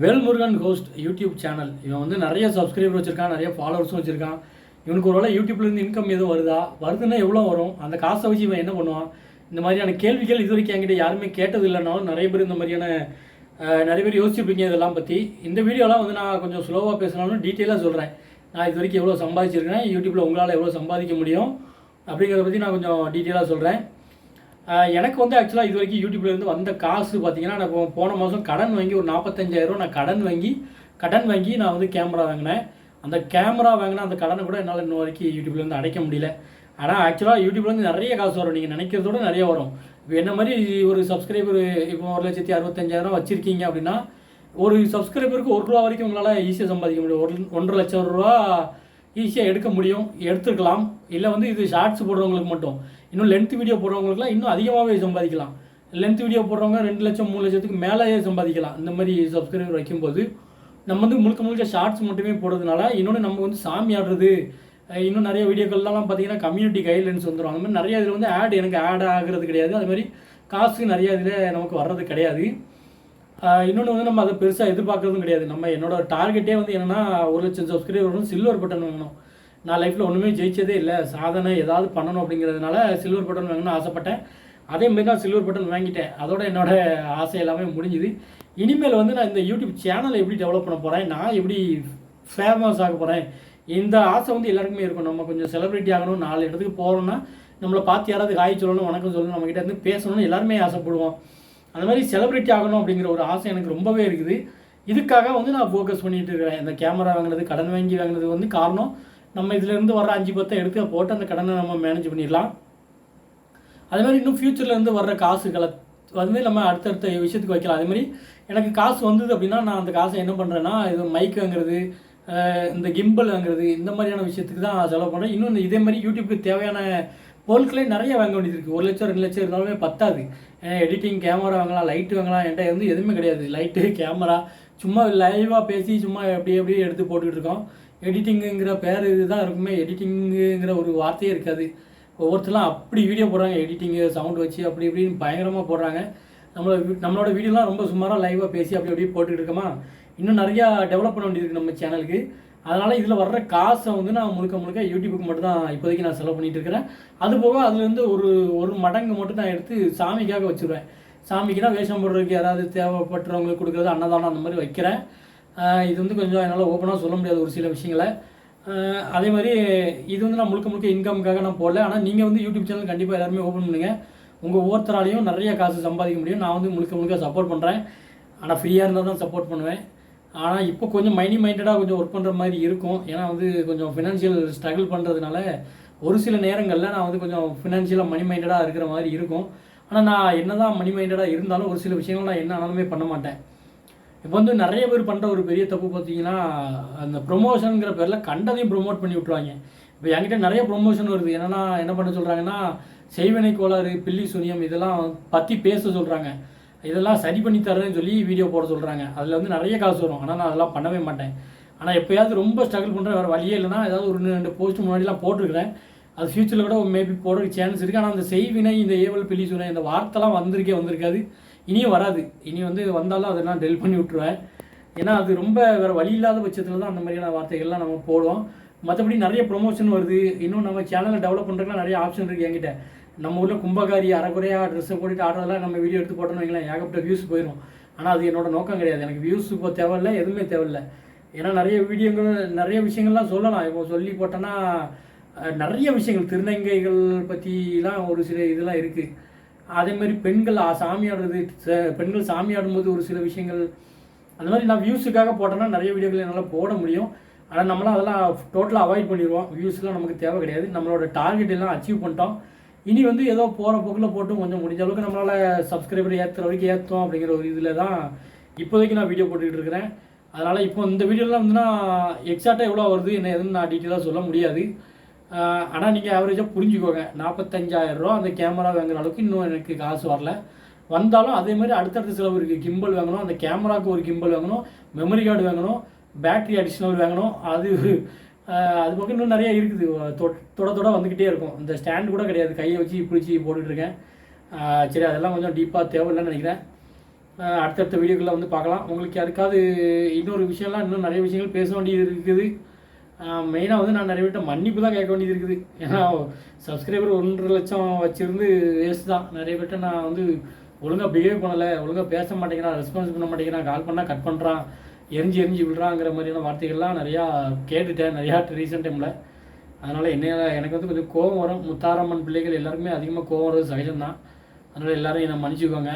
Velmurugan host YouTube channel. இவன் வந்து நிறைய சப்ஸ்கிரைபர் வச்சுருக்கான், நிறைய ஃபாலோவர்ஸும் வச்சுருக்கான். இவனுக்கு ஒரு வேளை யூடியூப்லேருந்து இன்கம் எதுவும் வருதுன்னா எவ்வளோ வரும், அந்த காசை வச்சு இவன் என்ன பண்ணுவான், இந்த மாதிரியான கேள்விகள் இது வரைக்கும் என்கிட்ட யாருமே கேட்டது இல்லைனாலும் நிறைய பேர் இந்த மாதிரியான நிறைய பேர் யோசிச்சுருப்பீங்க இதெல்லாம் பற்றி. இந்த வீடியோலாம் வந்து நான் கொஞ்சம் ஸ்லோவாக பேசினாலும் டீட்டெயிலாக சொல்கிறேன். நான் இது வரைக்கும் எவ்வளோ சம்பாதிச்சிருக்கேன், யூடியூப்பில் உங்களால் எவ்வளோ சம்பாதிக்க முடியும் அப்படிங்கிறத பற்றி நான் கொஞ்சம் டீட்டெயிலாக சொல்கிறேன். எனக்கு வந்து ஆக்சுவலாக இது வரைக்கும் யூடியூப்லேருந்து வந்த காசு பார்த்தீங்கன்னா, நான் போன மாதம் கடன் வாங்கி ஒரு 45,000 நான் கடன் வாங்கி நான் வந்து கேமரா வாங்கினேன். அந்த கேமரா வாங்கினா அந்த கடனை கூட என்னால் இன்னும் வரைக்கும் யூடியூப்லேருந்து அடைக்க முடியல. ஆனால் ஆக்சுவலாக யூடியூப்லேருந்து நிறைய காசு வரும், நீங்கள் நினைக்கிறதோட நிறைய வரும். இப்போ என்ன மாதிரி ஒரு சப்ஸ்கிரைபர் இப்போ 1,65,000 வச்சுருக்கீங்க அப்படின்னா, ஒரு சப்ஸ்கிரைபருக்கு ₹1 வரைக்கும் உங்களால் ஈஸியாக சம்பாதிக்க முடியும். 1,50,000 ரூபா ஈஸியாக எடுக்க முடியும், எடுத்துக்கலாம். இல்லை வந்து இது ஷார்ட்ஸ் போடுறவங்களுக்கு மட்டும், இன்னும் லென்த் வீடியோ போடுறவங்களுக்குலாம் இன்னும் அதிகமாகவே சம்பாதிக்கலாம். லென்த் வீடியோ போடுறவங்க 2 லட்சம் 3 லட்சத்துக்கு மேலேயே சம்பாதிக்கலாம். இந்த மாதிரி சப்ஸ்கிரைபர் வைக்கும்போது நம்ம வந்து முழுக்க ஷார்ட்ஸ் மட்டுமே போடுறதுனால, இன்னொன்று நம்ம வந்து சாமி ஆடுறது, இன்னும் நிறைய வீடியோக்கள்லாம் பார்த்தீங்கன்னா கம்யூனிட்டி கைட்லைன்ஸ் வந்துடும். அந்த மாதிரி நிறைய இதில் வந்து எனக்கு ஆட் ஆகிறது கிடையாது. அது மாதிரி காசு நிறைய இதில் நமக்கு வர்றது கிடையாது. இன்னொன்று வந்து நம்ம அதை பெருசாக எதிர்பார்க்குறதும் கிடையாது. என்னோட டார்கெட்டே வந்து என்னென்னா 1,00,000 சப்ஸ்கிரைபரும் சில்வர் பட்டன் வாங்கணும். நான் லைஃப்பில் ஒன்றுமே ஜெயிச்சதே இல்லை, சாதனை ஏதாவது பண்ணணும் அப்படிங்கிறதுனால சில்வர் பட்டன் வாங்கணும்னு ஆசைப்பட்டேன். அதேமாரி நான் சில்வர் பட்டன் வாங்கிட்டேன். அதோட என்னோடய ஆசை எல்லாமே முடிஞ்சுது. இனிமேல் வந்து நான் இந்த யூடியூப் சேனலை எப்படி டெவலப் பண்ண போகிறேன், நான் எப்படி ஃபேமஸ் ஆக போகிறேன், இந்த ஆசை வந்து எல்லாருக்குமே இருக்கும். நம்ம கொஞ்சம் செலிப்ரிட்டி ஆகணும், 4 இடத்துக்கு போகிறோன்னா நம்மளை பார்த்து யாராவது ஹாய் சொல்லணும், வணக்கம் சொல்லணும், நம்மக்கிட்ட இருந்து பேசணும்னு எல்லாருமே ஆசைப்படுவோம். அந்த மாதிரி செலிப்ரிட்டி ஆகணும் அப்படிங்கிற ஒரு ஆசை எனக்கு ரொம்பவே இருக்குது. இதுக்காக வந்து நான் ஃபோக்கஸ் பண்ணிகிட்டு இருக்கிறேன். இந்த கேமரா வாங்கினது, கடன் வாங்கி வாங்கினது வந்து காரணம், நம்ம இதிலேருந்து வர 5-10 எடுத்து போட்டு அந்த கடனை நம்ம மேனேஜ் பண்ணிடலாம். அதே மாதிரி இன்னும் ஃப்யூச்சர்லேருந்து வர்ற காசுகளை வந்து நம்ம அடுத்தடுத்த விஷயத்துக்கு வைக்கலாம். அதேமாதிரி எனக்கு காசு வந்தது அப்படின்னா, நான் அந்த காசை என்ன பண்ணுறேன்னா, இது மைக் வாங்குறது, இந்த கிம்பல் வாங்குறது, இந்த மாதிரியான விஷயத்துக்கு தான் செலவு பண்ணுறேன். இன்னும் இதே மாதிரி யூடியூப்புக்கு தேவையான பொருட்களே நிறைய வாங்க வேண்டியது இருக்குது. 1 லட்சம் 2 லட்சம் இருந்தாலுமே பத்தாது. எடிட்டிங் கேமரா வாங்கலாம், லைட்டு வாங்கலாம். என்கிட்ட வந்து எதுவுமே கிடையாது. லைட்டு கேமரா சும்மா லைவாக பேசி சும்மா எப்படி எடுத்து போட்டுக்கிட்டு இருக்கோம். எடிட்டிங்குங்கிற பேர் இதுதான் இருக்குமே, எடிட்டிங்குங்கிற ஒரு வார்த்தையே இருக்காது. ஒவ்வொருத்தரும் அப்படி வீடியோ போடுறாங்க, எடிட்டிங்கு சவுண்ட் வச்சு அப்படி இப்படின்னு பயங்கரமாக போடுறாங்க. நம்மளோட வீடியோலாம் ரொம்ப சுமாராக லைவாக பேசி அப்படியே போட்டுக்கிட்டு இருக்கோமா. இன்னும் நிறையா டெவலப் பண்ண வேண்டியது நம்ம சேனலுக்கு. அதனால் இதில் வர்ற காசை வந்து நான் முழுக்க யூடியூப்புக்கு மட்டும் தான் இப்போதைக்கு நான் செலவு பண்ணிகிட்டு இருக்கிறேன். அதுபோக அதுலேருந்து ஒரு மடங்கு மட்டும் நான் எடுத்து சாமிக்காக வச்சுருவேன். சாமிக்குனா வேஷம் போடுறதுக்கு யாராவது தேவைப்பட்டுறவங்களுக்கு கொடுக்குறது, அன்னதானம் அந்த மாதிரி வைக்கிறேன். இது வந்து கொஞ்சம் என்னால் ஓப்பனாக சொல்ல முடியாது ஒரு சில விஷயங்களை. அதே மாதிரி இது வந்து நான் முழுக்க இன்கமுக்காக நான் போடல. ஆனால் நீங்கள் வந்து யூடியூப் சேனல் கண்டிப்பாக எல்லாருமே ஓப்பன் பண்ணுங்கள். உங்கள் ஒவ்வொருத்தராலையும் நிறைய காசு சம்பாதிக்க முடியும். நான் வந்து முழுக்க சப்போர்ட் பண்ணுறேன். ஆனால் ஃப்ரீயாக இருந்தால் தான் சப்போர்ட் பண்ணுவேன். ஆனால் இப்போ கொஞ்சம் மைண்டடாக கொஞ்சம் ஒர்க் பண்ணுற மாதிரி இருக்கும். ஏன்னா வந்து கொஞ்சம் ஃபினான்ஷியல் ஸ்ட்ரகிள் பண்ணுறதுனால ஒரு சில நேரங்களில் நான் வந்து கொஞ்சம் ஃபினான்ஷியலாக மைண்டடாக இருக்கிற மாதிரி இருக்கும். ஆனால் நான் என்ன தான் மைண்டடாக இருந்தாலும் ஒரு சில விஷயங்கள் நான் என்ன ஆனாலுமே பண்ண மாட்டேன். இப்போ வந்து நிறைய பேர் பண்ணுற ஒரு பெரிய தப்பு பார்த்தீங்கன்னா, அந்த ப்ரொமோஷனுங்கிற பேரில் கண்டதையும் ப்ரொமோட் பண்ணி விட்ருவாங்க. இப்போ என்கிட்ட நிறைய ப்ரொமோஷன் வருது. என்னென்னா என்ன பண்ண சொல்கிறாங்கன்னா, செய்வினை கோளாறு, பில்லி சூனியம் இதெல்லாம் பற்றி பேச சொல்கிறாங்க. இதெல்லாம் சரி பண்ணி தரேன்னு சொல்லி வீடியோ போட சொல்கிறாங்க. அதில் வந்து நிறைய காசு வரும். ஆனால் நான் அதெல்லாம் பண்ணவே மாட்டேன். ஆனால் எப்போயாவது ரொம்ப ஸ்ட்ரகிள் பண்ணுறேன், வேறு வழியே இல்லைனா ஏதாவது ஒரு 2 போஸ்ட் முன்னாடிலாம் போட்டிருக்கிறேன். அது ஃப்யூச்சரில் கூட மேபி போடுறதுக்கு சான்ஸ் இருக்குது. ஆனால் அந்த செய்வினை, இந்த ஏவல், பில்லி சூனியம் இந்த வார்த்தைலாம் வந்திருக்காது. இனியும் வராது. இனி வந்து வந்தாலும் அதெல்லாம் டெலிட் பண்ணி விட்ருவேன். ஏன்னா அது ரொம்ப வேறு வழி இல்லாத பட்சத்தில் தான் அந்த மாதிரியான வார்த்தைகள்லாம் நம்ம போடுவோம். மற்றபடி நிறைய ப்ரொமோஷன் வருது. இன்னும் நம்ம சேனலை டெவலப் பண்ணுறதுக்குலாம் நிறைய ஆப்ஷன் இருக்குது என்கிட்ட. நம்ம ஊரில் கும்பகாரி அரைக்குறையாக ட்ரெஸ்ஸை போட்டுட்டு ஆடுறதெல்லாம் நம்ம வீடியோ எடுத்து போட்டோன்னு வைங்களேன், ஏகப்பட்ட வியூஸ் போயிடும். ஆனால் அது என்னோட நோக்கம் கிடையாது. எனக்கு வியூஸ் இப்போ தேவையில்லை, எதுவுமே தேவையில்லை. ஏன்னா நிறைய விஷயங்கள்லாம் சொல்லலாம். இப்போ சொல்லி போட்டோன்னா நிறைய விஷயங்கள், திருநங்கைகள் பற்றிலாம் ஒரு சில இதெல்லாம் இருக்குது. அதேமாதிரி பெண்கள் சாமி ஆடுறது, பெண்கள் சாமி ஆடும்போது ஒரு சில விஷயங்கள், அந்த மாதிரி நான் வியூஸுக்காக போட்டேன்னா நிறைய வீடியோக்கள் என்னால் போட முடியும். ஆனால் நம்மளாம் அதெல்லாம் டோட்டலாக அவாய்ட் பண்ணிடுவோம். வியூஸ்லாம் நமக்கு தேவை கிடையாது. நம்மளோட டார்கெட் எல்லாம் அச்சீவ் பண்ணிட்டோம். இனி வந்து ஏதோ போகிற போக்கில் போட்டு கொஞ்சம் முடிஞ்ச அளவுக்கு நம்மளால் சப்ஸ்கிரைபர் ஏற்றுற வரைக்கும் ஏற்றோம் அப்படிங்கிற ஒரு இதில் தான் இப்போதைக்கு நான் வீடியோ போட்டுக்கிட்டு இருக்கிறேன். அதனால் இப்போ இந்த வீடியோலாம் வந்துன்னா எக்ஸாக்டாக எவ்வளோ வருது என்ன எதுன்னு நான் டீட்டெயிலாக சொல்ல முடியாது. ஆனால் நீங்கள் ஆவரேஜாக புரிஞ்சுக்கோங்க, 45,000 ரூபா அந்த கேமரா வாங்குற அளவுக்கு இன்னும் எனக்கு காசு வரல. வந்தாலும் அதே மாதிரி அடுத்தடுத்த செலவு இருக்குது. கிம்பல் வாங்கணும், அந்த கேமராவுக்கு ஒரு கிம்பல் வாங்கணும், மெமரி கார்டு வாங்கணும், பேட்ரி அடிஷ்னல் வாங்கணும். அது பக்கம் இன்னும் நிறையா இருக்குது. தொட வந்துக்கிட்டே இருக்கும். இந்த ஸ்டாண்டு கூட கிடையாது, கையை வச்சு பிடிச்சி போட்டுட்ருக்கேன். சரி, அதெல்லாம் கொஞ்சம் டீப்பாக தேவையில்லைன்னு நினைக்கிறேன். அடுத்தடுத்த வீடியோக்களில் வந்து பார்க்கலாம். உங்களுக்கு யாருக்காவது இன்னொரு விஷயம்லாம் இன்னும் நிறைய விஷயங்கள் பேச வேண்டியது இருக்குது. மெயினாக வந்து நான் நிறைய பேர்கிட்ட மன்னிப்பு தான் கேட்க வேண்டியது இருக்குது. ஏன்னா சப்ஸ்கிரைபர் 1,50,000 வச்சுருந்து வேஸ்ட் தான். நிறைய பேர்கிட்ட நான் வந்து ஒழுங்காக பிஹேவ் பண்ணலை, ஒழுங்காக பேச மாட்டேங்கிறான், ரெஸ்பான்ஸ் பண்ண மாட்டேங்கிறான், கால் பண்ணால் கட் பண்ணுறான், எரிஞ்சு விடுறாங்கிற மாதிரியான வார்த்தைகள்லாம் நிறையா கேட்டுட்டேன் நிறையா ரீசெண்ட் டைமில். அதனால் எனக்கு வந்து கொஞ்சம் கோவம் வரும். முத்தாரம்மன் பிள்ளைகள் எல்லாருக்குமே அதிகமாக கோவம் வர்றது சகஜம்தான். அதனால் எல்லோரும் என்னை மன்னிச்சுக்கோங்க.